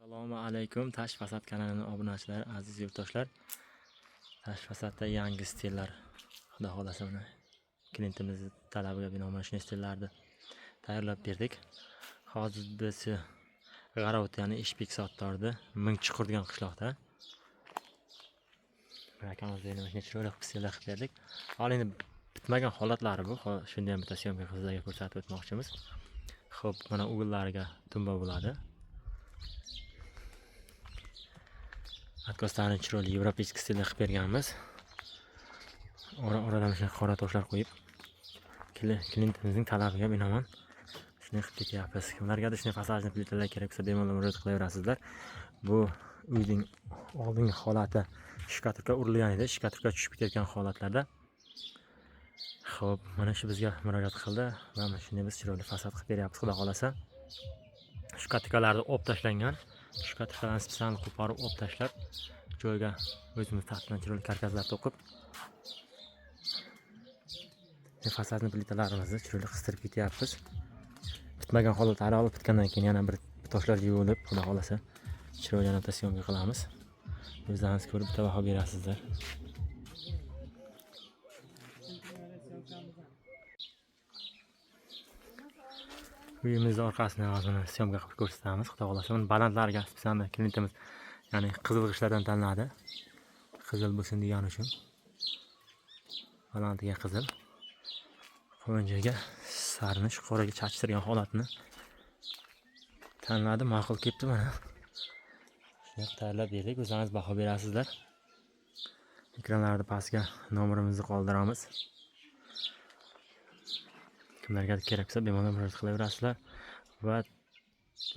Assalomu alaykum Tash Fasad kanalining obunachilari, aziz yurtdoshlar. Tash Fasadda yangi stillar, xudo xolasa mana klientimiz talabiga binoan shunday stillarni tayyorlab berdik. Hozir biz G'arovut, ya'ni Ishbek Sottorda Mingchuqur degan qishloqda akamizga mana chiroyli stillar qilib berdik. Hali endi bitmagan holatlari bu. Shunday ham bitta syomka qilib ko'rsatib o'tmoqchimiz. Xo'p, mana ugullariga tumba bo'ladi. Atkoslarni chiroyli yevropeyskiy stilda qilib berganmiz. Oradan shunday qora toshlar qo'yib, klientimizning talabiga binoan shunday qilib ketyapmiz. Kimlargadir shunday fasajni plitalar kerak bo'lsa bemalol murojaat qilaverasizlar. Bu uyning oldingi holati shkaturka urilgan edi, shkaturka tushib ketgan holatlarda. Xo'p, mana shu bizga murojaat qildi va mana shunday biz chiroyli fasad qilib beryapmiz, xudo xolasa. Shkaturkalarni olib tashlangan. Shkaturkalarni spesial qo'porib olib tashlab, joyga o'zimiz tartibdan chiroyli karkaslar to'qib, fasadni plitalarimizni chiroyli qistirib ketyapmiz. Bitmagan holatlari olib bitgandan keyin yana bir toshlar yuvilib, xudo xolasa chiroyli yana syomka qilamiz. O'zlaringiz ko'rib bitta baho berasizlar. Uyimizning orqasini hozir syomka qilib ko'rsatamiz, xudo xolasa. Buni balandlarga spesial klientimiz, ya'ni qizil g'ishtlardan tanladi. Qizil bo'lsin degani uchun balandiga qizil, qo'ynjaga sarni shu qoraga chachtirgan holatni tanladi, ma'qul kelibdi. Mana shunday tayyorlab berdik, o'zlaringiz baho berasizlar. Ekranlarda pastga nomerimizni qoldiramiz. Kimlarga kerak bo'lsa bemalol murojaat qilaverasizlar va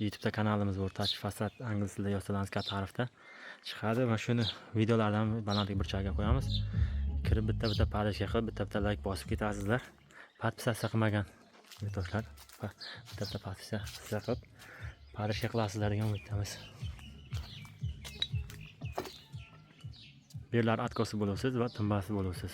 YouTube'da kanalimiz bor, Tash Fasad ingliz tilida yozsangiz katta harfda chiqadi va shuni videolardan balandlik burchagiga qo'yamiz. Kirib bitta parishga qilib, bitta like bosib ketasizlar. Podpisatsiya qilmagan yurtdoshlar bitta podpisatsiya qilib parishga qilasizlar degan umidamiz. Berlar atkosi bo'lasiz va tumbasi bo'lasiz.